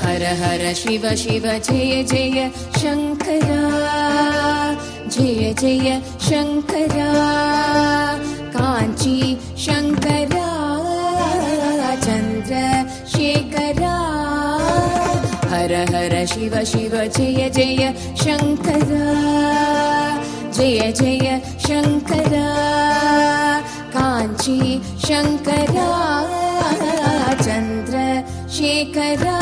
हर हर शिव शिव जय जय शंकरा, जय जय शंकरा, कांची शंकरा, चंद्रशेखरा। हर हर शिव शिव जय जय शंकरा, जय जय शंकरा, कांची शंकरा, चंद्रशेखरा।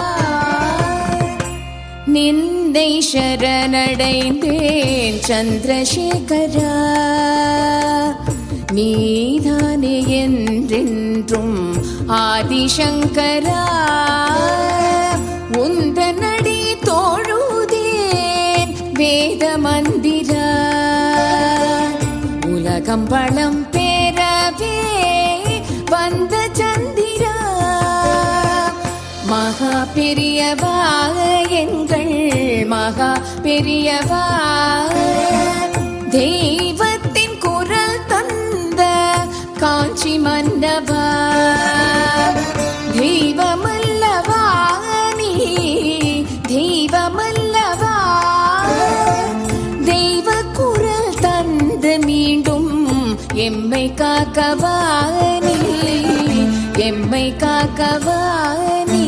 நின்னை சரணடைந்தேன் சந்திரசேகரா, நீதானே என்றென்றும் ஆதிசங்கரா. உந்தனடி தோழுதேன் வேத மந்திரா, உலகம் பலம் பெறவே வந்த சந்திரா. மகா பெரியவா எங்கள் மகா பெரியவா, தெய்வத்தின் குரல் தந்த காஞ்சி மன்னவா. தெய்வமல்லவா நீ, தெய்வமல்லவா, தெய்வ குரல் தந்து மீண்டும் எம்மை காக்கவா நீ, எம்மை காக்கவா நீ,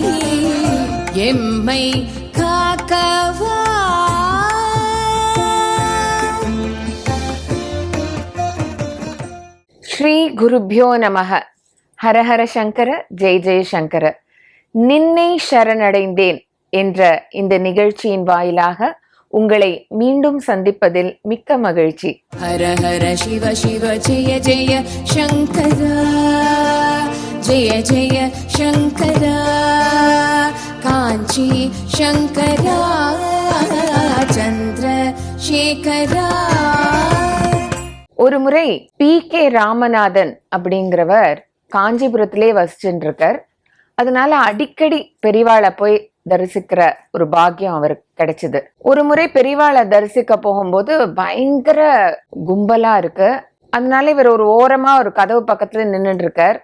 எம்மை காக்கவா. ஸ்ரீ குருப்யோ நமக. ஹரஹர சங்கர, ஜெய் ஜெய சங்கர. நின்னை சரணடைந்தேன் என்ற இந்த நிகழ்ச்சியின் வாயிலாக உங்களை மீண்டும் சந்திப்பதில் மிக்க மகிழ்ச்சி. ஹர ஹர சிவ சிவ ஜெய ஜெய சங்கரா, ஜெய ஜெய சங்கரா, காஞ்சி சங்கரா, சந்திரசேகரா. ஒரு முறை PK ராமநாதன் அப்படிங்கிறவர் காஞ்சிபுரத்திலே வசிச்சுட்டு இருக்கார். அதனால அடிக்கடி பெரிவாளை போய் தரிசிக்கிற ஒரு பாக்கியம் அவருக்கு கிடைச்சது. ஒரு முறை பெரிவாளை தரிசிக்க போகும்போது பயங்கர கும்பலா இருக்கு. அதனால இவர் ஒரு ஓரமா ஒரு கதவு பக்கத்துல நின்றுட்டு இருக்கார்.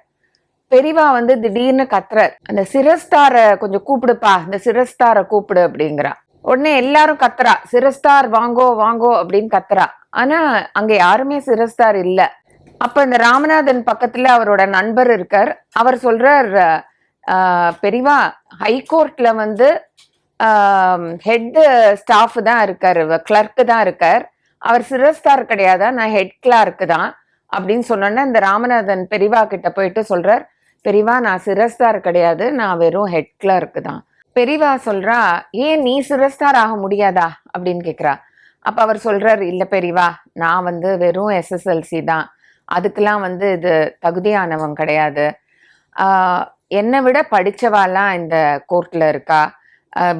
பெரிவா திடீர்னு கத்துறார், அந்த சிரஸ்தார கொஞ்சம் கூப்பிடுப்பா, இந்த சிரஸ்தார கூப்பிடு அப்படிங்கிறா. உடனே எல்லாரும் கத்துறா, சிரஸ்தார் வாங்கோ வாங்கோ அப்படின்னு கத்துறா. ஆனா அங்க யாருமே சிரஸ்தார் இல்ல. அப்ப இந்த ராமநாதன் பக்கத்துல அவரோட நண்பர் இருக்கார். அவர் சொல்றார், பெரிவா ஹைகோர்ட்ல ஹெட் ஸ்டாஃப் தான் இருக்காரு, கிளர்க்கு தான் இருக்கார், அவர் சிரஸ்தார் கிடையாதா, நான் ஹெட் கிளார்க்கு தான் அப்படின்னு சொன்னோன்னா இந்த ராமநாதன் பெரிவா கிட்ட போயிட்டு சொல்றார், பெரிவா நான் சிரஸ்தார் கிடையாது, நான் வெறும் ஹெட் கிளார்க்கு தான். பெரிவா சொல்றா, ஏன் நீ சிரஸ்தார் ஆக முடியாதா அப்படின்னு கேக்குறா. அப்ப அவர் சொல்றார், இல்ல பெரிவா, நான் வெறும் SSLC தான், அதுக்கெல்லாம் இது தகுதியானவன் கிடையாது. என்னை விட படிச்சவாலாம் இந்த கோர்ட்ல இருக்கா,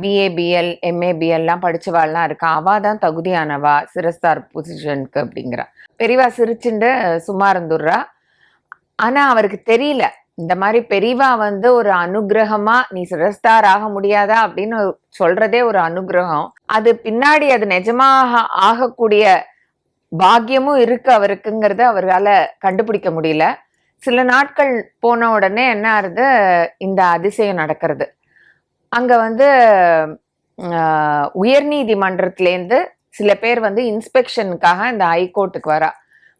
BA BL MA BLலாம் படிச்சவாலாம் இருக்கா, அவா தான் தகுதியானவா சிரஸ்தார் பொசிஷனுக்கு அப்படிங்கிறா. பெரிவா சிரிச்சுண்டு சும்மா இருந்துடுறா. ஆனா அவருக்கு தெரியல, இந்த மாதிரி பெரிவா ஒரு அனுகிரகமா நீ சிரஸ்தார் ஆக முடியாதா அப்படின்னு சொல்றதே ஒரு அனுகிரகம். அது பின்னாடி அது நிஜமாக ஆகக்கூடிய பாக்கியமும் இருக்கு அவருக்குங்கிறத அவரால் கண்டுபிடிக்க முடியல. சில நாட்கள் போன உடனே என்ன ஆறுது, இந்த அதிசயம் நடக்கிறது. அங்க உயர்நீதிமன்றத்திலேருந்து சில பேர் இன்ஸ்பெக்ஷனுக்காக இந்த ஹைகோர்ட்டுக்கு வரா.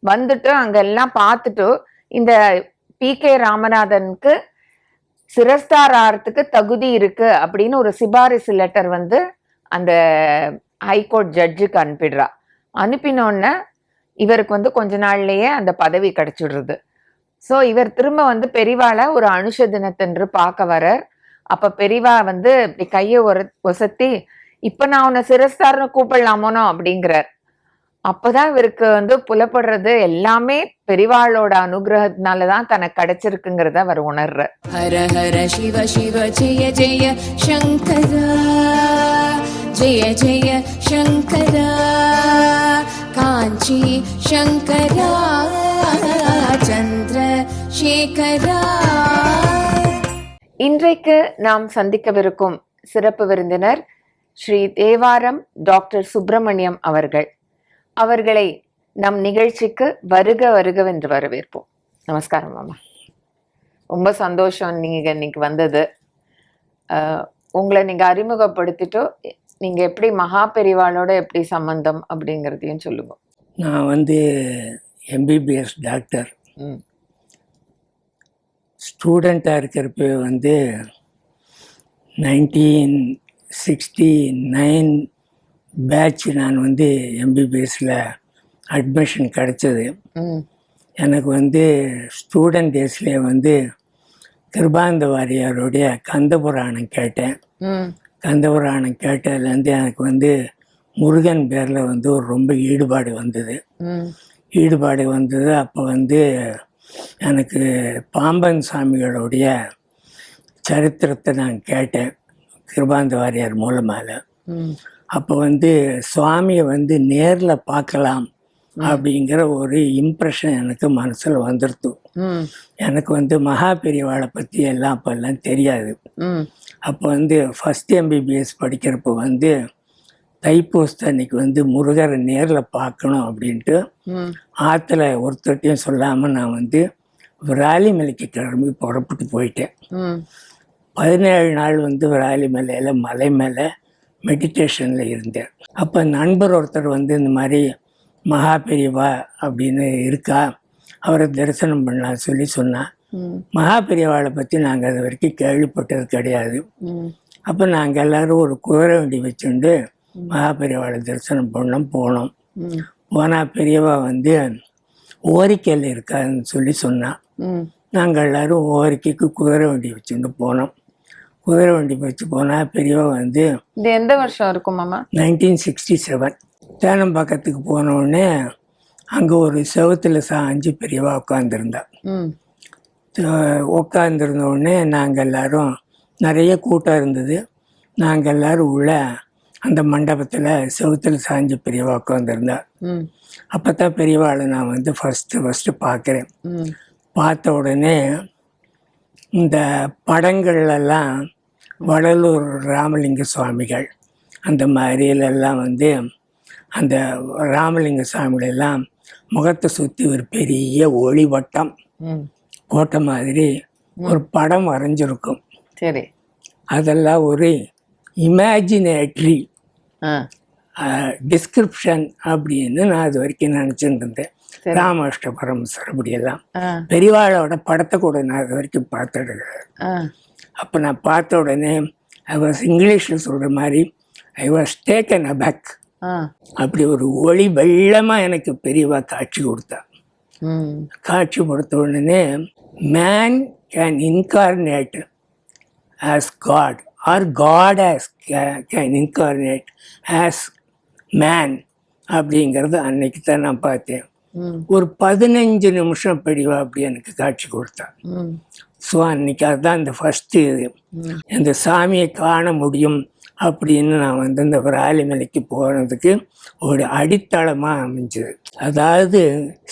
வந்துட்டு அங்கெல்லாம் பார்த்துட்டு இந்த PK ராமநாதனுக்கு சிரஸ்தார் ஆறதுக்கு தகுதி இருக்கு அப்படின்னு ஒரு சிபாரிசு லெட்டர் அந்த ஹைகோர்ட் ஜட்ஜுக்கு அனுப்பிடுறா. அனுப்பினோன்ன இவருக்கு கொஞ்ச நாள்லயே அந்த பதவி கிடைச்சிடுறது. ஸோ இவர் திரும்ப பெரிவாளை ஒரு அனுஷ தினத்தன்று பார்க்க வரார். அப்ப பெரிவா இப்படி கையை ஒசத்தி, இப்ப நான் உன்னை சிரஸ்தார்னு கூப்பிடலாமோனோ அப்படிங்கிறார். அப்பதான் இவருக்கு புலப்படுறது எல்லாமே பெரிவாளோட அனுகிரகத்தினாலதான் தனக்கு கிடைச்சிருக்குங்கிறத அவர் உணர்றார். ஹர ஹர சிவ சிவ ஜெய ஜெய சங்கரா, ஜெய ஜெய சங்கரா, காஞ்சி சங்கரா, சந்திரசேகரா. இன்றைக்கு நாம் சந்திக்கவிருக்கும் சிறப்பு விருந்தினர் ஸ்ரீ தேவாரம் டாக்டர் சுப்பிரமணியம் அவர்களை நம் நிகழ்ச்சிக்கு வருக வருகவென்று வரவேற்போம். நமஸ்காரம் மாமா. ரொம்ப சந்தோஷம் நீங்க இன்னைக்கு வந்தது. உங்களை நீங்க அறிமுகப்படுத்திட்டு நீங்க எப்படி மகா பெரிவாளோட எப்படி சம்பந்தம் அப்படிங்கிறதையும் சொல்லுங்க. நான் எம்பிபிஎஸ் டாக்டர். ஸ்டூடெண்ட்டாக இருக்கிறப்ப 1969 பேட்ச் நான் எம்பிபிஎஸ்ல அட்மிஷன் கிடைச்சது. எனக்கு ஸ்டூடெண்ட் டேஸ்லேயே கிருபானந்த வாரியாருடைய கந்தபுராணம் கேட்டேன். கந்தபுராணம் கேட்டதுலேருந்து எனக்கு முருகன் பேரில் ஒரு ரொம்ப ஈடுபாடு வந்தது. அப்போ எனக்கு பாம்பன் சாமிகளுடைய சரித்திரத்தை நான் கேட்டேன் கிருபானந்த வாரியார் மூலமாக. அப்போ சுவாமியை நேரில் பார்க்கலாம் அப்படிங்கிற ஒரு இம்ப்ரெஷன் எனக்கு மனசில் வந்துடுத்து. எனக்கு மகா பெரியவாளை பற்றி எல்லாம் அப்போல்லாம் தெரியாது. அப்போ ஃபஸ்ட் எம்பிபிஎஸ் படிக்கிறப்போ தைப்பூசத்து அன்னைக்கு முருகரை நேரில் பார்க்கணும் அப்படின்ட்டு ஆற்றுல ஒருத்தட்டையும் சொல்லாமல் நான் விராலிமலைக்கு கிளம்பி புறப்பட்டு போயிட்டேன். 17 நாள் விராலிமலையில் மலை மேலே மெடிடேஷனில் இருந்தேன். அப்போ நண்பர் ஒருத்தர் இந்த மாதிரி மகா பெரியவா அப்படின்னு இருக்கா, அவரை தரிசனம் பண்ணலாம் சொல்லி சொன்னான். மகா பெரியவாளை பற்றி நாங்கள் அது வரைக்கும் கேள்விப்பட்டது கிடையாது. அப்போ நாங்கள் எல்லோரும் ஒரு குதிரை வண்டி வச்சுண்டு மகா பெரியவாளை தரிசனம் போனோம். போனால் பெரியவா ஓரிக்கையில் இருக்காதுன்னு சொல்லி சொன்னான். நாங்கள் எல்லோரும் ஓரிக்கைக்கு குதிரை வண்டி வச்சுட்டு போனோம். குதிரை வண்டி வச்சு போனால் பெரியவா இது எந்த வருஷம் இருக்கும் மாமா? 1967. தேனம்பாக்கத்துக்கு போனோடனே அங்கே ஒரு செவத்தில் சாஞ்சு பெரியவா உட்காந்துருந்தா. உட்காந்துருந்தோடனே நாங்கள் எல்லோரும் நிறைய கூட்டம் இருந்தது. நாங்கள் எல்லோரும் உள்ள அந்த மண்டபத்தில் செவத்தில் சாஞ்சு பெரியவா உட்காந்துருந்தா. அப்போ தான் பெரியவாளை நான் ஃபஸ்ட்டு பார்க்குறேன். பார்த்த உடனே இந்த படங்கள்லாம் வடலூர் ராமலிங்க சுவாமிகள் அந்த மாதிரிலெல்லாம் அந்த ராமலிங்க சுவாமிகளெல்லாம் முகத்தை சுற்றி ஒரு பெரிய ஒளி வட்டம் போட்ட மாதிரி ஒரு படம் வரைஞ்சிருக்கும். சரி, அதெல்லாம் ஒரு இமேஜினேட்ரி டிஸ்கிரிப்ஷன் அப்படின்னு நான் அது வரைக்கும் நினச்சிட்டு இருந்தேன். ராமகிருஷ்ண பரமசர் அப்படியெல்லாம் பெரியவாளோட படத்தை கூட நான் அது வரைக்கும் பார்த்துடுறேன். அப்போ நான் பார்த்த உடனே இங்கிலீஷில் சொல்கிற மாதிரி ஐ வாஸ் டேக்கன் அபேக். அப்படி ஒரு ஒளி வெள்ளமாக எனக்கு பெரியவா காட்சி கொடுத்தா. காட்சி கொடுத்த உடனே man can incarnate as god or god as can incarnate as man அப்படிங்கிறது அன்னைக்கு தான் நான் பார்த்தேன். ஒரு 15 நிமிஷம் பெரியவா அப்படி எனக்கு காட்சி கொடுத்தா. ஸோ அன்னைக்கு அதுதான் இந்த ஃபஸ்ட்டு இந்த சாமியை காண முடியும் அப்படின்னு நான் இந்த விராலிமலைக்கு போகிறதுக்கு ஒரு அடித்தளமாக அமைஞ்சது. அதாவது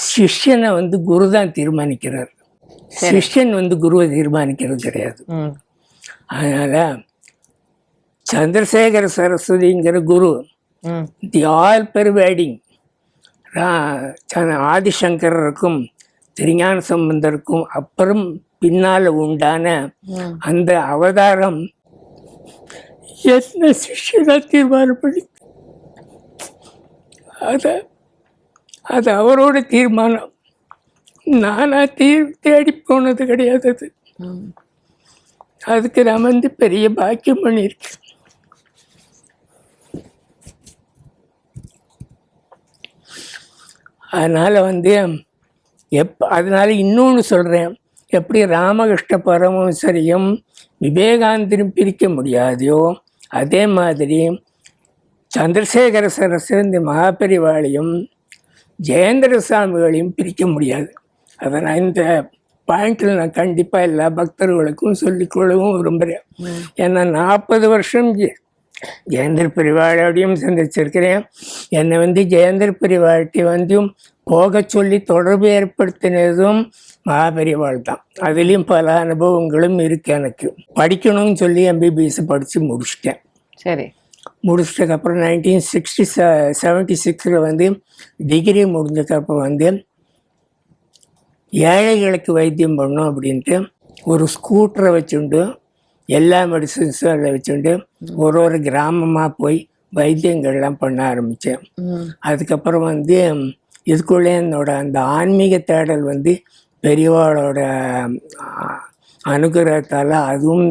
சிஷ்யனை குரு தான் தீர்மானிக்கிறார், சிஷ்யன் குருவை தீர்மானிக்கிறது கிடையாது. அதனால் சந்திரசேகர சரஸ்வதிங்கிற குரு தி ஆல் பெர்வேடிங் ஆதிசங்கரருக்கும் திருஞான சம்பந்தருக்கும் அப்புறம் பின்னால் உண்டான அந்த அவதாரம் என்ன சிஷ்யனை தீர்மானம் பண்ணி அது அவரோட தீர்மானம். நானா தேடி போனது கிடையாது. அதுக்கு நான் பெரிய பாக்கியம் பண்ணியிருக்கேன். அதனால் அதனால் இன்னொன்று சொல்கிறேன், எப்படி ராமகிருஷ்ண பரமஹம்சரையும் விவேகானந்தரும் பிரிக்க முடியாதையோ அதே மாதிரி சந்திரசேகர சரஸ்வதி இந்த மகாபெரிவாளையும் ஜெயேந்திர சாமிகளையும் பிரிக்க முடியாது. அதை நான் இந்த பாயிண்டில் நான் கண்டிப்பாக எல்லா பக்தர்களுக்கும் சொல்லிக்கொள்ளவும் விரும்புகிறேன். ஏன்னா 40 வருஷம் ஜெயேந்திர பெரிவாளோடையும் சந்திச்சிருக்கிறேன். என்னை ஜெயேந்திர பெரிவாழ்ட்டி போக சொல்லி தொடர்பு ஏற்படுத்தினதும் மகாபெரிவாள் தான். அதுலேயும் பல அனுபவங்களும் இருக்கு. எனக்கு படிக்கணும்னு சொல்லி எம்பிபிஎஸ் படித்து முடிச்சிட்டேன். சரி. முடிச்சிட்டதுக்கப்புறம் 1976 வந்து டிகிரி முடிஞ்சதுக்கப்புறம் வந்து ஏழைகளுக்கு வைத்தியம் பண்ணோம் அப்படின்ட்டு ஒரு ஸ்கூட்டரை வச்சுண்டு எல்லா மெடிசன்ஸும் அதில் வச்சுண்டு ஒரு கிராமமாக போய் வைத்தியங்கள்லாம் பண்ண ஆரம்பித்தேன். அதுக்கப்புறம் வந்து இதுக்குள்ளே என்னோட அந்த ஆன்மீக தேடல் வந்து பெரியவாளோட அனுகிரகத்தால் அதுவும்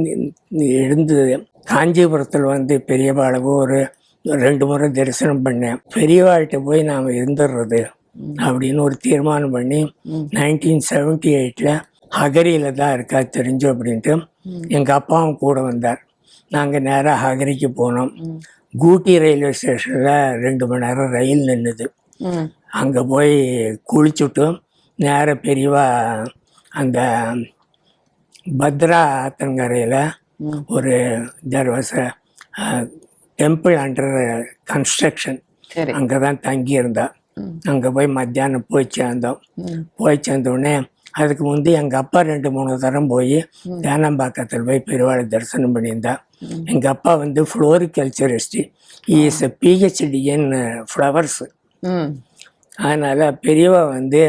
எழுந்தது. காஞ்சிபுரத்தில் வந்து பெரியவாளை ஒரு 2 முறை தரிசனம் பண்ணேன். பெரியவாள்கிட்ட போய் நாம் இருந்துடுறது அப்படின்னு ஒரு தீர்மானம் பண்ணி 1978 ஹகரியில் தான் இருக்கா தெரிஞ்சு அப்படின்ட்டு எங்கள் அப்பாவும் கூட வந்தார். நாங்கள் நேராக ஹகரிக்கு போனோம். கூட்டி ரயில்வே ஸ்டேஷனில் 2 மணி நேரம் ரயில் நின்றுது. அங்கே போய் குளிச்சுட்டு நேராக பெரியவா அந்த பத்ரா ஆத்தங்கரையில் ஒரு there was a temple under construction, அங்கே தான் தங்கியிருந்தா. அங்கே போய் மத்தியானம் போய் சேர்ந்தோம். போய் சேர்ந்தோடனே அதுக்கு முந்தி எங்கள் அப்பா 2-3 தரம் போய் தேனம்பாக்கத்தில் போய் பெரியவாளை தரிசனம் பண்ணியிருந்தா. எங்கள் அப்பா வந்து ஃப்ளோரிகல்ச்சரிஸ்ட், is a PhD in flowers. அதனால் பெரியவா வந்து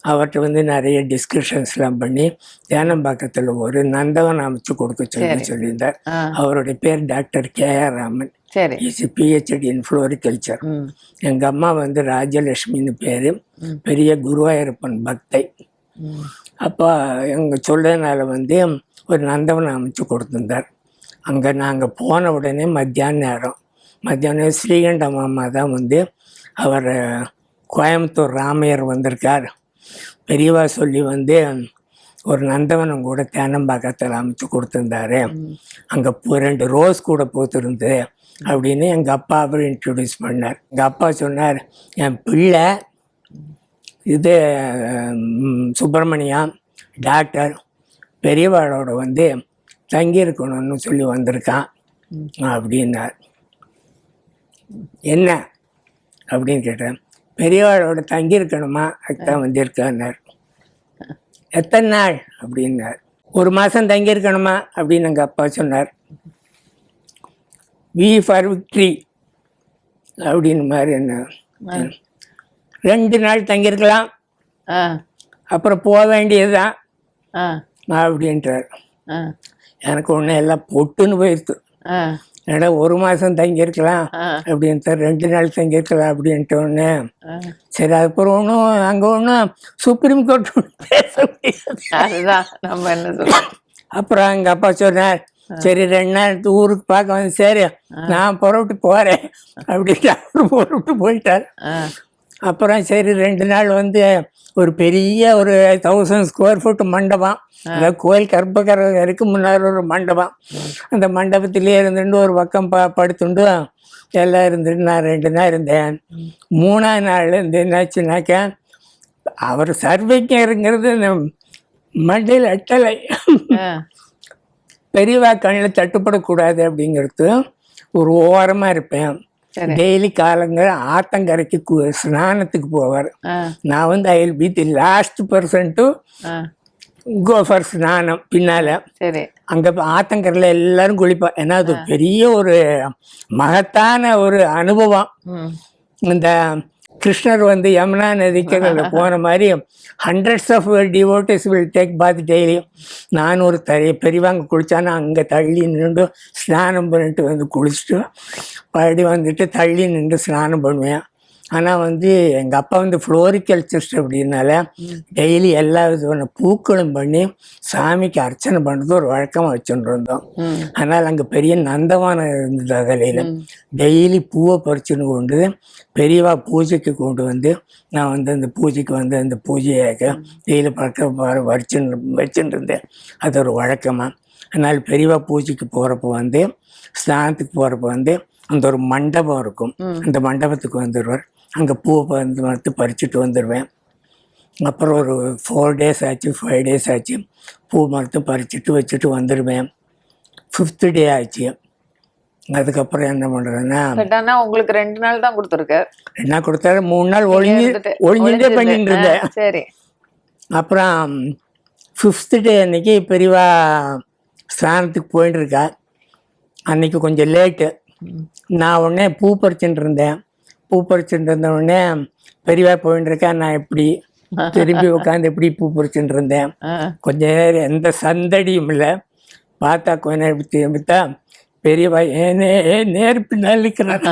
அவர்கிட்ட வந்து நிறைய டிஸ்கஷன்ஸ்லாம் பண்ணி தேனம்பாக்கத்தில் ஒரு நந்தவன் அமைச்சு கொடுக்க சொல்லியிருந்தார். அவருடைய பேர் doctor KR Raman, is PhD in floriculture. எங்கள் அம்மா வந்து ராஜலட்சுமின்னு பேர், பெரிய குருவாயூரப்பன் பக்தை. அப்போ எங்கள் சொல்றதுனால வந்து ஒரு நந்தவன் அமைச்சு கொடுத்துருந்தார். அங்கே நாங்கள் போன உடனே மத்தியானம் ஸ்ரீகண்ட மாமா தான் வந்து அவர் கோயம்புத்தூர் ராமையர் வந்திருக்கார், பெரியவா சொல்லி வந்து ஒரு நந்தவனம் கூட தேனம்பாக்கத்தில் அமைச்சு கொடுத்துருந்தாரு, அங்கே 2 ரோஸ் கூட பூத்திருந்து அப்படின்னு எங்கள் அப்பா அவர் இன்ட்ரடியூஸ் பண்ணார். எங்கள் அப்பா சொன்னார், என் பிள்ளை இது சுப்பிரமணியம் டாக்டர் பெரியவாளோட வந்து தங்கியிருக்கணும்னு சொல்லி வந்திருக்கான் அப்படின்னார். என்ன அப்படின்னு கேட்டேன். பெரியவாளோட தங்கியிருக்கணுமா, அதுதான் வந்திருக்கான்னார். எத்தனை நாள் அப்படின்னார். 1 மாதம் தங்கியிருக்கணுமா அப்படின்னு எங்கள் அப்பா சொன்னார். வி ஃபார் விக்ட்ரி அப்படின்னு மாதிரி என்ன 2 நாள் தங்கியிருக்கலாம், அப்புறம் போக வேண்டியதுதான் அப்படின்றார். எனக்கு ஒன்று எல்லாம் பொட்டுன்னு போயிடுது. என்னடா 1 மாதம் தங்கியிருக்கலாம் அப்படின்ட்டு 2 நாள் தங்கியிருக்கலாம் அப்படின்ட்டு ஒன்று. சரி, அதுக்கப்புறம் அங்கே ஒன்றும் சுப்ரீம் கோர்ட் பேச முடியாது. அப்புறம் எங்கள் அப்பா சொன்னார், சரி 2 நாள் ஊருக்கு பார்க்க வந்து, சரி நான் புறப்பட்டு போகிறேன் அப்படின்ட்டு அவரு புறப்பட்டு போயிட்டார். அப்புறம் சரி 2 நாள் வந்து ஒரு பெரிய ஒரு 1000 ஸ்கொயர் ஃபுட் மண்டபம், அதாவது கோயில் கர்ப்பகரைக்கு முன்னாடி ஒரு மண்டபம். அந்த மண்டபத்திலே இருந்துட்டு ஒரு பக்கம் படுத்துண்டு எல்லாம் இருந்துட்டு நான் 2 நாள் இருந்தேன். 3ஆம் நாள் இருந்து என்னாச்சுனாக்க அவர் சர்வைக்கருங்கிறது மண்டையில் அட்டலை, பெரியவா கண்ணில் தட்டுப்படக்கூடாது அப்படிங்கிறது ஒரு ஓரமாக இருப்பேன். டெய்லி காலங்கள் ஆத்தங்கரைக்கு ஸ்நானத்துக்கு போவார். நான் வந்து I will be the last person to go for ஸ்நானம். பின்னால அங்க ஆத்தங்கரையில் எல்லாரும் குளிப்பா. ஏன்னா அது பெரிய ஒரு மகத்தான ஒரு அனுபவம். இந்த கிருஷ்ணர் வந்து யமுனா நதிக்கு போன மாதிரி hundreds of devotees will take bath daily. நான் ஒரு பெரியவாங்க குளித்தானா அங்கே தள்ளி நின்று ஸ்நானம் பண்ணிட்டு வந்து குளிச்சுட்டு படி வந்துட்டு தள்ளி நின்று ஸ்நானம் பண்ணுவேன். ஆனால் வந்து எங்கள் அப்பா வந்து ஃப்ளோரிகல்ச்சரிஸ்ட் அப்படின்னால டெய்லி எல்லா விதமான பூக்களும் பண்ணி சாமிக்கு அர்ச்சனை பண்ணுறது ஒரு வழக்கமாக வச்சுட்டு இருந்தோம். அதனால் அங்கே பெரிய நந்தவானம் இருந்தது. அதில் டெய்லி பூவை பறிச்சுன்னு கொண்டு பெரியவா பூஜைக்கு கொண்டு வந்து நான் வந்து அந்த பூஜைக்கு வந்து அந்த பூஜையாக டெய்லி வச்சுட்டு இருந்தேன். அது ஒரு வழக்கமாக. அதனால் பெரியவா பூஜைக்கு போகிறப்ப வந்து ஸ்நானத்துக்கு போகிறப்ப வந்து அந்த ஒரு மண்டபம் இருக்கும், அந்த மண்டபத்துக்கு வந்துடுவார். அங்கே பூவை வந்து பறிச்சுட்டு வந்துடுவேன். அப்புறம் ஒரு 4 days ஆச்சு, 5 days ஆச்சு, பூ மரத்தை பறிச்சுட்டு வச்சுட்டு வந்துடுவேன். 5th day ஆச்சு. அதுக்கப்புறம் என்ன பண்ணுறதுன்னா, உங்களுக்கு 2 நாள் தான் கொடுத்துருக்காரு. 2 நாள் கொடுத்தாரு, 3 நாள் ஒழிஞ்சுட்டே பண்ணிட்டு இருந்தேன். சரி. அப்புறம் 5th day அன்னைக்கு பெரியவா ஸ்நானத்துக்கு போயிட்டு இருக்கா. அன்னைக்கு கொஞ்சம் லேட்டு. நான் உடனே பூ பறிச்சுட்டு இருந்தேன். பூ பறிச்சுட்டு இருந்த உடனே பெரியவா போயின்னு இருக்கா, நான் எப்படி திரும்பி உட்காந்து எப்படி பூ பறிச்சுட்டு இருந்தேன். கொஞ்ச நேரம் எந்த சந்தடியும் இல்லை. பார்த்தா கொஞ்ச நேரம் திரும்பித்தா பெரியவா ஏனே நேர் பின்னால் நிற்கிறார்.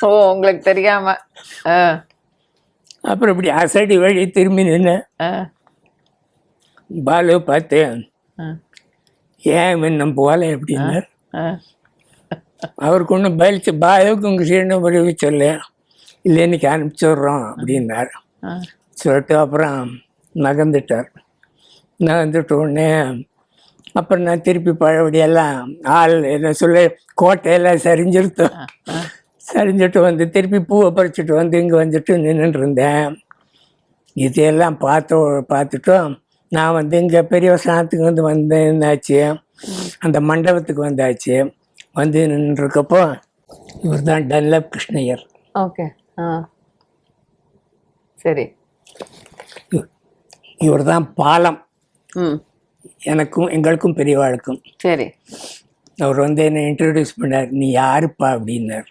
ஓ, உங்களுக்கு தெரியாம. அப்புறம் இப்படி அசடி வழி திரும்பி நின்று பாலு பார்த்து ஏன் இன்னும் போகல எப்படின்னார். அவருக்கு ஒன்றும் பயிற்சி பாலுக்கு உங்கள் சீரனை உதவி சொல்ல இல்லை, இன்னைக்கு அனுப்பிச்சிடுறோம் அப்படின்னார். சொல்லிட்டு அப்புறம் நகர்ந்துட்டார். நகர்ந்துட்ட உடனே அப்புறம் நான் திருப்பி பழபடியெல்லாம் ஆள் என்ன சொல்ல கோட்டையெல்லாம் சரிஞ்சிருத்தோம். சரிஞ்சிட்டு வந்து திருப்பி பூவை பறிச்சுட்டு வந்து இங்கே வந்துட்டு நின்றுட்டு இருந்தேன். இதையெல்லாம் பார்த்துட்டோம். நான் வந்து இங்கே பெரிய ஸ்நானத்துக்கு வந்து வந்தாச்சு, அந்த மண்டபத்துக்கு வந்தாச்சு. வந்து நின்றுருக்கப்போ இவர் தான் டன்லப் கிருஷ்ணய்யர். ஓகே, சரி. இவர் தான் பாலம் எனக்கும் எங்களுக்கும் பெரியவாளுக்கும். சரி. அவர் வந்து என்னை இன்ட்ரடியூஸ் பண்ணார். நீ யாருப்பா அப்படின்னார்.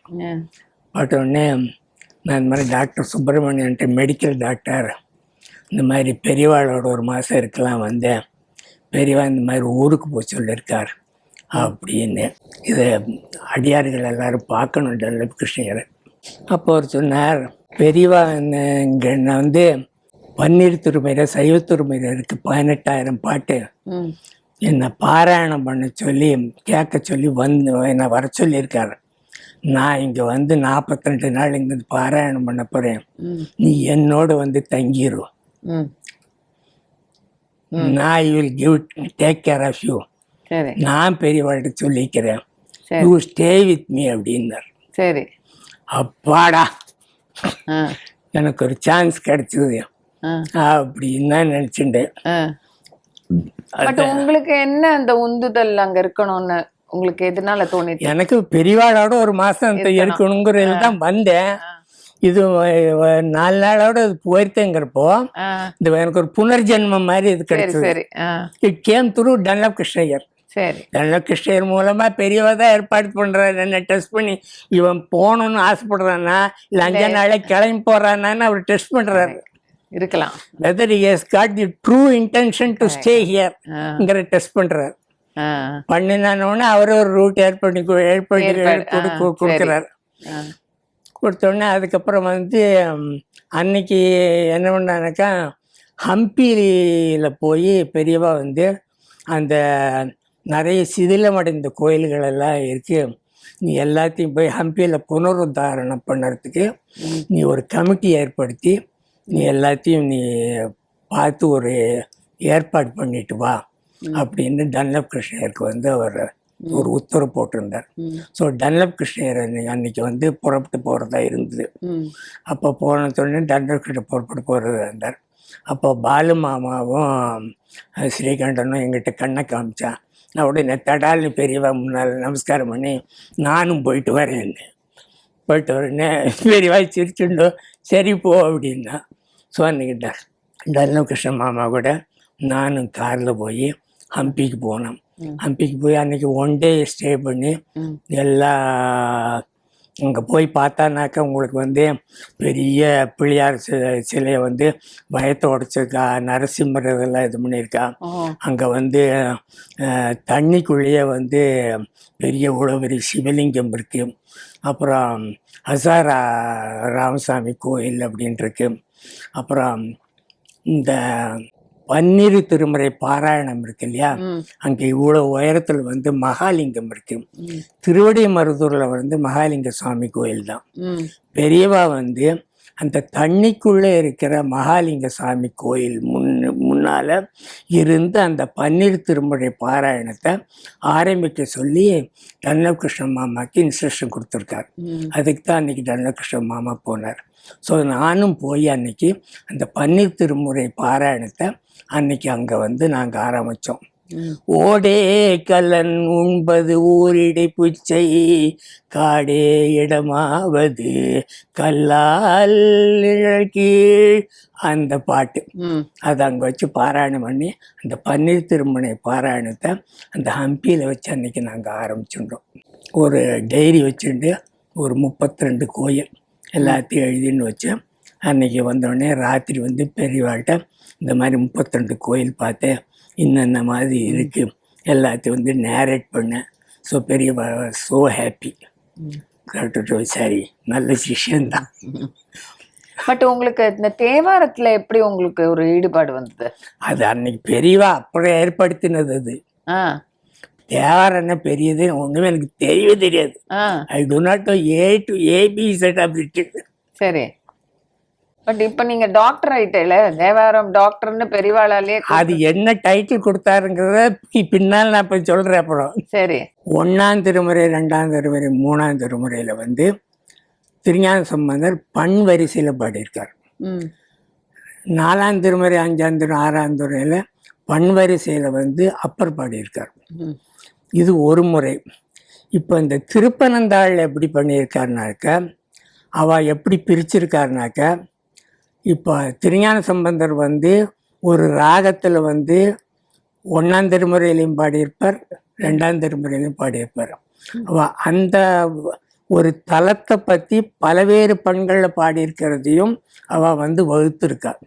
பட் உடனே நான் இந்த மாதிரி டாக்டர் சுப்பிரமணியன்ட்டு மெடிக்கல் டாக்டர், இந்த மாதிரி பெரியவாளோட ஒரு மாதம் இருக்கலாம் வந்தேன். பெரியவா இந்த மாதிரி ஊருக்கு போய் சொல்லியிருக்கார் அப்படின்னு. இதை அடியார்கள் எல்லாரும் பார்க்கணும் டன்லப் கிருஷ்ணய்யரை. அப்போ அவர் சொன்னார், பெரியவா இங்கே நான் வந்து பன்னீர் திருமையில் சைவத்துரிமையில் இருக்கு 18,000 பாட்டு என்னை பாராயணம் பண்ண சொல்லி கேட்க சொல்லி வந்து என்னை வர சொல்லியிருக்காரு. நான் இங்கே வந்து 42 நாள் இங்கே பாராயணம் பண்ண போகிறேன். நீ என்னோட வந்து தங்கிரும். நான் you will give take care of you. நான் பெரியவாழ்கிட்ட சொல்லிக்கிறேன், யூ ஸ்டே வித் மீ அப்படின்னார். சரி. அப்பாடா, எனக்கு ஒரு சான்ஸ் கிடைச்சது அப்படின்னு தான் நினச்சிட்டேன். பட் உங்களுக்கு என்ன அந்த உந்துதல் அங்க இருக்கணும்னு உங்களுக்கு எதனால தோணுது? எனக்கு பெரியவாளோட ஒரு மாசம் இருக்கணுங்கிறதுல தான் வந்தேன். இது 4 நாளோட போயிருத்தேங்கிறப்போ இது எனக்கு ஒரு புனர்ஜென்மம் மாதிரி இது கிடைச்சது. It came through Dunlop Krishna Iyer. சரி. டன்லப் கிருஷ்ணய்யர் மூலமா பெரியவா தான் ஏற்பாடு பண்றாரு. என்ன டெஸ்ட் பண்ணி இவன் போகணும்னு ஆசைப்படுறானா இல்லை 5 நாளே கிளம்பி போறானான்னு அவர் டெஸ்ட் பண்றாரு. இருக்கலாம். whether he has got the true intention to stay here ங்கற டெஸ்ட் பண்றார். பண்ணினானோன்னு அவர் ஒரு ரூட் ஏற்படுத்தி கொடுக்குறார். கொடுத்தோடனே அதுக்கப்புறம் வந்து அன்னைக்கு என்ன பண்ணானாக்கா, ஹம்பியில் போய் பெரியவா வந்து அந்த நிறைய சிதிலமடைந்த கோயில்களெல்லாம் இருக்கு, நீ எல்லாத்தையும் போய் ஹம்பியில் புனருத்தாரணம் பண்ணுறதுக்கு நீ ஒரு கமிட்டி ஏற்படுத்தி நீ எல்லாத்தையும் நீ பார்த்து ஒரு ஏற்பாடு பண்ணிட்டு வா அப்படின்னு டன்லப் கிருஷ்ணய்யருக்கு வந்து அவர் ஒரு உத்தரவு போட்டிருந்தார். ஸோ டன்லப் கிருஷ்ணய்யர் அன்னைக்கு வந்து புறப்பட்டு போகிறதா இருந்தது. அப்போ போனதுடனே டன்லப் கிருஷ்ணர் புறப்பட்டு போகிறதா இருந்தார். அப்போ பாலு மாமாவும் ஸ்ரீகண்டனும் எங்கிட்ட கண்ணை காமிச்சான். நான் உடனே தடால்னு பெரியவா முன்னால் நமஸ்காரம் பண்ணி நானும் போயிட்டு வரேன். போயிட்டு வரேன்னே பெரியவா சிரிச்சுண்டோ சரி போ அப்படின்னா. ஸோ அன்றைக்கி டன்லப் கிருஷ்ண மாமா கூட நானும் காரில் போய் ஹம்பிக்கு போனோம். ஹம்பிக்கு போய் அன்றைக்கி 1 டே ஸ்டே பண்ணி எல்லா அங்கே போய் பார்த்தானாக்கா உங்களுக்கு வந்து பெரிய பிள்ளையார் சிலையை வந்து பயத்தை உடைச்சிருக்கா, நரசிம்மர் இதெல்லாம் இது பண்ணியிருக்கா. அங்கே வந்து தண்ணிக்குள்ளேயே வந்து பெரிய உழவரி சிவலிங்கம் இருக்குது. அப்புறம் ஹசாரா ராமசாமி கோயில் அப்படின்ட்டுருக்கு. அப்புறம் இந்த பன்னீர் திருமுறை பாராயணம் இருக்கு இல்லையா, அங்கே இவ்வளோ உயரத்தில் வந்து மகாலிங்கம் இருக்கு. திருவடி மருதூரில் வந்து மகாலிங்க சுவாமி கோயில் தான். பெரியவா வந்து அந்த தண்ணிக்குள்ளே இருக்கிற மகாலிங்க சாமி கோயில் முன்னால் இருந்து அந்த பன்னீர் திருமுறை பாராயணத்தை ஆரம்பிக்க சொல்லி டன்லப் கிருஷ்ண மாமாவுக்கு இன்ஸ்ட்ரக்ஷன் கொடுத்துருக்கார். அதுக்கு தான் அன்றைக்கி டன்லப் கிருஷ்ண மாமா போனார். ஸோ நானும் போய் அன்னைக்கு அந்த பன்னீர் திருமுறை பாராயணத்தை அன்னைக்கு அங்கே வந்து நாங்கள் ஆரம்பித்தோம். ஓடே கலன் உண்பது ஊரிடை புச்சை காடே இடமாவது கல்லால் கீழ் அந்த பாட்டு அதை அங்கே வச்சு பாராயணம் பண்ணி அந்த பன்னீர் திருமுறை பாராயணத்தை அந்த ஹம்பியில் வச்சு அன்னைக்கு நாங்கள் ஆரம்பிச்சுட்டோம். ஒரு டைரி வச்சுட்டு ஒரு 32 கோயில் எல்லாத்தையும் எழுதின்னு வச்சேன். அன்றைக்கி வந்தோடனே ராத்திரி வந்து பெரியவாள்கிட்ட இந்த மாதிரி 32 கோயில் பார்த்தேன், இன்னென்ன மாதிரி இருக்குது எல்லாத்தையும் வந்து நேரேட் பண்ணேன். ஸோ பெரியவா ஸோ ஹாப்பி. கேட்டுட்டு சரி நல்ல சிஷ்யந்தான். பட் உங்களுக்கு இந்த தேவாரத்துல எப்படி உங்களுக்கு ஒரு ஈடுபாடு வந்தது? அது அன்னைக்கு பெரியவா அப்புறம் ஏற்படுத்தினது. அது ஆ தேவாரம் என்ன பெரியது ஒன்றுமே எனக்கு தெரியவே தெரியாது. Ah I do not know ABZ of it. சரி. பட் இப்ப நீங்க டாக்டர் ஆயிட்டேல, தேவாரம் டாக்டர்னு பெரியவாளாலே. அது என்ன டைட்டில் கொடுத்தாருங்கிறத பின்னால் நான் இப்போ சொல்கிறேன். அப்புறம் சரி 1ஆம் திருமுறை 2ஆம் திருமுறை 3ஆம் திருமுறையில் வந்து திருஞான சம்பந்தர் பண் வரிசையில் பாடியிருக்கார். ம் 4ஆம் திருமுறை 5ஆம் திருமுறை 6ஆம் திருமுறையில் பண் வரிசையில் வந்து அப்பர் பாடியிருக்கார். ம் இது ஒரு முறை. இப்போ இந்த திருப்பனந்தாள் எப்படி பண்ணியிருக்காருனாக்க, அவள் எப்படி பிரிச்சிருக்காருனாக்க, இப்போ திருஞான சம்பந்தர் வந்து ஒரு ராகத்தில் வந்து 1ஆம் திருமுறையிலையும் பாடியிருப்பார், 2ஆம் திருமுறையிலையும் பாடியிருப்பார். அவள் அந்த ஒரு தலத்தை பற்றி பலவேறு பண்களில் பாடியிருக்கிறதையும் அவள் வந்து வகுத்திருக்காள்.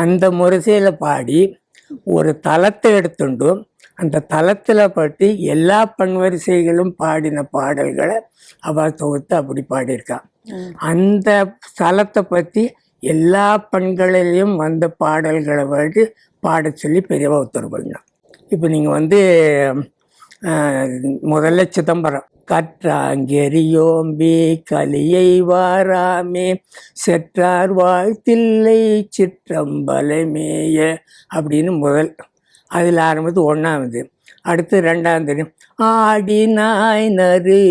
அந்த முறைசையில் பாடி ஒரு தலத்தை எடுத்துண்டு அந்த தலத்தில் பற்றி எல்லா பன்வரிசைகளும் பாடின பாடல்களை அவள் தொகுத்து அப்படி பாடியிருக்கா. அந்த தலத்தை பற்றி எல்லா பண்களிலையும் வந்த பாடல்களை வந்து பாட சொல்லி பெரியவா உத்தரவு பண்ணான். இப்போ நீங்கள் வந்து முதல்ல சிதம்பரம் கற்றாங்கெரியோம்பி கலியை வாராமே செற்றார் வாழ்த்தில்லை சிற்றம்பலமேய அப்படின்னு முதல் அதில் ஆரம்பித்து 1ஆவது. அடுத்து 2ஆவது ஆடி நாய் நறு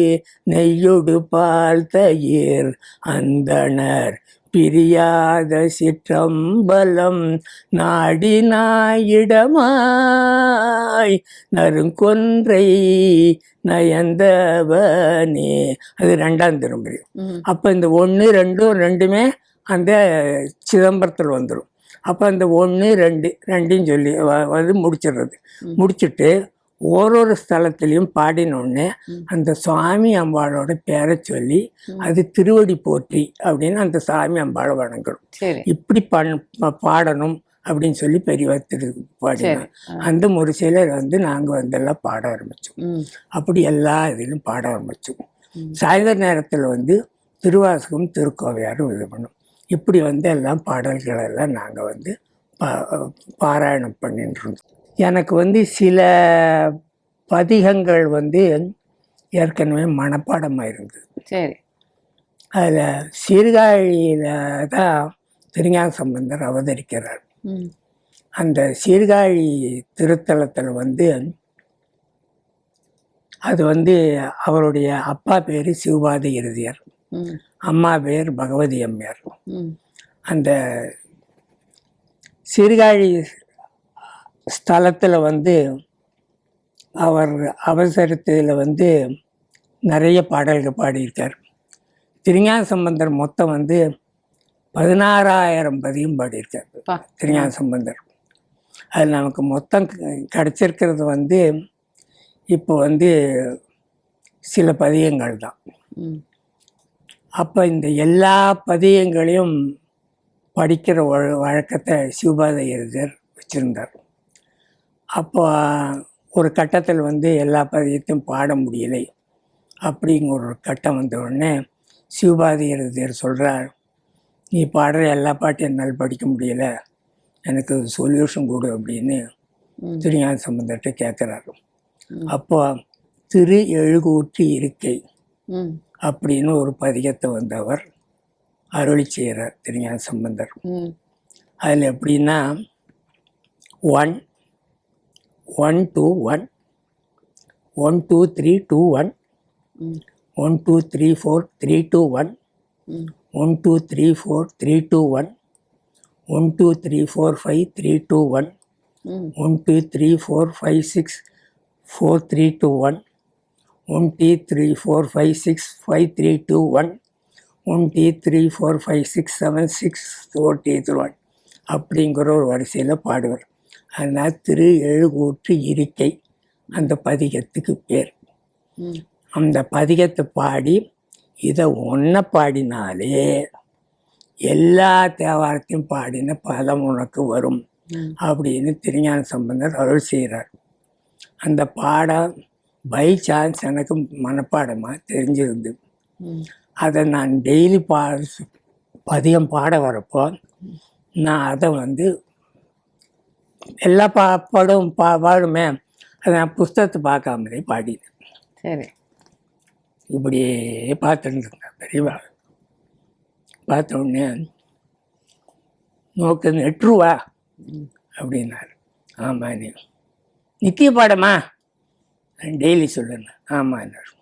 நெய்யொடு பால் தயிர் அந்தணர் பிரியாத சிற்றம்பலம் நாடி நாயிடமாய் நறுங்கொன்றை நயந்தவனே. அது 2ஆம் திருமுறை. அப்போ இந்த 1, 2 ரெண்டுமே அந்த சிதம்பரத்தில் வந்துடும். அப்போ அந்த 1, 2 சொல்லி வந்து முடிச்சிடுறது. முடிச்சுட்டு ஒரு ஸ்தலத்திலையும் பாடினோடனே அந்த சுவாமி அம்பாளோட பேரை சொல்லி அது திருவடி போற்றி அப்படின்னு அந்த சாமி அம்பாளை வணங்கணும். இப்படி பாடணும் அப்படின்னு சொல்லி பெரியவா பாடினோம். அந்த முறைசையில் வந்து நாங்கள் வந்தெல்லாம் பாட ஆரம்பித்தோம். அப்படி எல்லா இதிலும் பாட ஆரம்பித்தோம். சாயந்தர நேரத்தில் வந்து திருவாசகம் திருக்கோவையாரும் இது பண்ணும். இப்படி வந்து எல்லாம் பாடல்களெல்லாம் நாங்கள் வந்து பாராயணம் பண்ணிட்டு இருந்தோம். எனக்கு வந்து சில பதிகங்கள் வந்து ஏற்கனவே மனப்பாடமாக இருந்தது. சரி. அதில் சீர்காழியில் தான் திருஞான சம்பந்தர் அவதரிக்கிறார். அந்த சீர்காழி திருத்தலத்தில் வந்து அது வந்து அவருடைய அப்பா பேர் சிவபாத இருதியர், அம்மா பேர் பகவதி அம்மையார். அந்த சீர்காழி ஸ்தலத்தில் வந்து அவர் அவசரத்தில் வந்து நிறைய பாடல்கள் பாடியிருக்கார். திருஞான சம்பந்தர் மொத்தம் வந்து 16,000 பதியும் பாடியிருக்கார் திருஞான சம்பந்தர். அது நமக்கு மொத்தம் கிடச்சிருக்கிறது வந்து இப்போ வந்து சில பதியங்கள் தான். அப்போ இந்த எல்லா பதியங்களையும் படிக்கிற வழக்கத்தை சிவபாத இருதர் வச்சுருந்தார். அப்போ ஒரு கட்டத்தில் வந்து எல்லா பதியத்தையும் பாட முடியலை. அப்படிங்கிற ஒரு கட்டம் வந்த உடனே சிவபாத இருதர் சொல்கிறார், நீ பாடுற எல்லா பாட்டையும் என்னால் படிக்க முடியலை, எனக்கு சொல்யூஷன் கொடு அப்படின்னு திருஞான சம்பந்தர்கிட்ட கேட்குறாரு. அப்போ திரு எழுகூற்றி இருக்கை அப்படின்னு ஒரு பதிகத்தை வந்து அவர் அருளி செய்கிறார் திருஞான சம்பந்தர். அதில் எப்படின்னா 1 1 2 1 1 2 3 2 1 1 2 3 4 3 2 1 1 2 3 4 3 2 1 1 2 3 4 5 3 2 1 1 2 3 4 5 6 4 3 2 1 1 2 3 4 5 6 5 3 2 1 1 2 3 4 5 6 7 6 4 3 1 அப்படிங்கிற ஒரு வரிசையில் பாடுவார். அதனால் திரு எழுகூற்று இருக்கை அந்த பதிகத்துக்கு பேர். அந்த பதிகத்தை பாடி இதை ஒன்றை பாடினாலே எல்லா தேவாரத்தையும் பாடின பதம் உனக்கு வரும் அப்படின்னு திருஞான சம்பந்தர் அருள் செய்கிறார். அந்த பாடம் பை சான்ஸ் எனக்கு மனப்பாடமாக தெரிஞ்சிருந்து அதை நான் டெய்லி பதிகம் பாட வரப்போ நான் அதை வந்து எல்லா பாடுமே அதை நான் புஸ்தகத்தை பார்க்காமலே பாடினேன். சரி. இப்படியே பார்த்துட்டு இருந்தேன். பெரியவா பார்த்த உடனே நோக்கு 8 ரூபா அப்படின்னாரு. ஆமாம், நீ நித்திய பாடமா டெய்லி சொல்லுங்க. ஆமான்னாரு.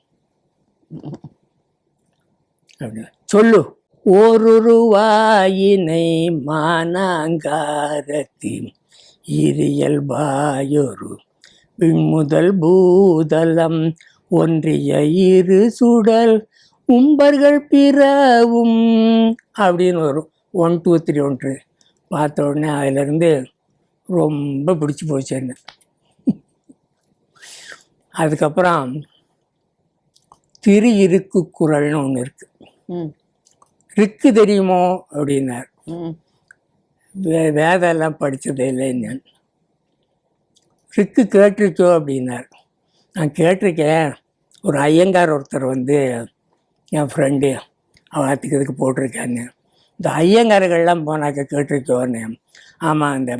அப்படின்னா சொல்லு. 1 ரூபாயினை மானாங்காரத்தின் இயல்பாயொரு விண்முதல் பூதலம் ஒன்றிய 2 சுடல் உம்பர்கள் பிறவும் அப்படின்னு வரும். 1 2 3 1 பார்த்த உடனே அதிலிருந்து ரொம்ப பிடிச்சி போச்சு என்ன. அதுக்கப்புறம் திரு இருக்கு குரல்னு ஒன்று இருக்கு. ரிக்கு தெரியுமோ அப்படின்னார். வேதம் எல்லாம் படித்ததே இல்லைன்னு. ரிக்கு கேட்டிருக்கோ அப்படின்னார். நான் கேட்டிருக்கேன். ஒரு ஐயங்கார் ஒருத்தர் வந்து என் ஃப்ரெண்டு வாத்திக்கிறதுக்கு போட்டிருக்கான்னு. இந்த ஐயங்கார்கள்லாம் போனாக்க கேட்டிருக்கோன்னு. ஆமாம், இந்த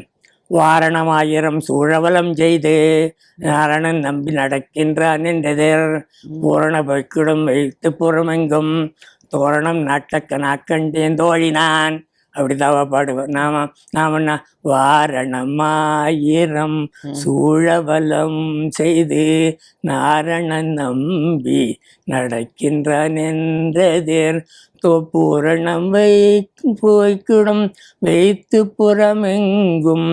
வாரணம் 1000 சூழவலம் செய்து நாரணன் நம்பி நடக்கின்றான் என்றதர் பூரண பக்கிடம் வைத்து புறமெங்கும் தோரணம் நாட்டக்க நாக்கண்டேன் தோழினான் அப்படிதான் பாடுவேன். நாம வாரணம் 1000 சூழவலம் செய்து நாரணன் நம்பி நடக்கின்றான் என்றதேர் பூரணம் வைக்கிடம் வைத்து புறமெங்கும்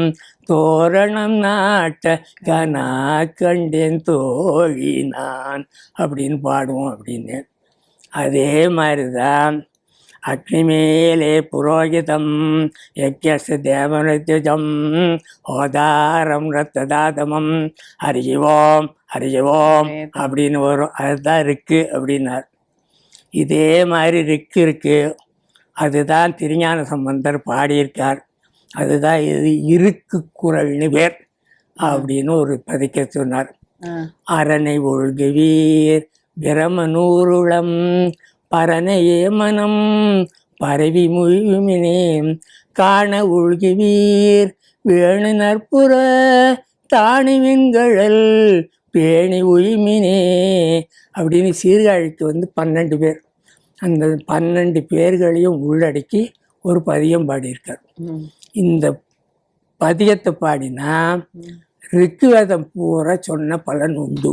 தோரணம் நாட்ட கனா கண்டேன் தோழினான் அப்படின்னு பாடுவோம் அப்படின்னு. அதே மாதிரிதான் அக்னிமேலே புரோகிதம் யக்ஞஸ்ய தேவனுத்யஜம் ஹோதாரம் ரத்ததாதமம் ஹரிஜிவோம் ஹரிஜிவோம் அப்படின்னு வரும். அதுதான் இருக்கு அப்படின்னார். இதே மாதிரி இருக்கு. அதுதான் திருஞான சம்பந்தர் பாடியிருக்கார். அதுதான் இது இருக்கு குரல்னு பேர் அப்படின்னு ஒரு பதிக்க சொன்னார். அரணை ஒழுகுவீர் பிரமநூருளம் பரணையே மனம் பரவி முழுமினே காண உள்குவீர் வேணு நற்புற தாணிவின்கழல் பேணி உய்மினே அப்படின்னு சீர்காழிக்கு வந்து 12 பேர். அந்த 12 பேர்களையும் உள்ளடக்கி ஒரு பதியம் பாடியிருக்கார். இந்த பதியத்தை பாடினா ரிக்குவேதம் பூரா சொன்ன பலன் உண்டு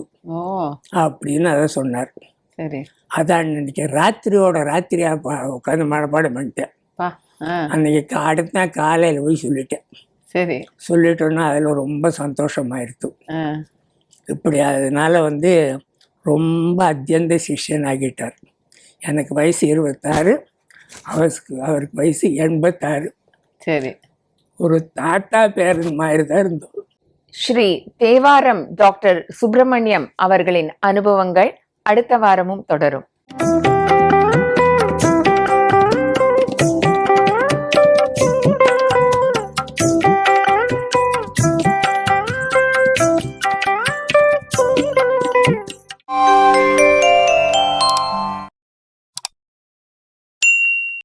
அப்படின்னு அதை சொன்னார். சரி. அதான் இன்னைக்கு ராத்திரியா உட்காந்து மனப்பாடம் பண்ணிட்டேன். அன்னைக்கு அடுத்த நாள் காலையில் போய் சொல்லிட்டேன். சரி. சொல்லிட்டோன்னா அதில் ரொம்ப சந்தோஷமாயிருத்து. இப்படி அதனால வந்து ரொம்ப அத்தியந்த சிஷ்யன் ஆகிட்டார். எனக்கு வயசு 26, அவருக்கு வயசு 86. சரி. ஒரு தாத்தா பேரன் மாதிரி தான் இருந்தோம். ஸ்ரீ தேவாரம் டாக்டர் சுப்பிரமணியம் அவர்களின் அனுபவங்கள் அடுத்த வாரமும் தொடரும்.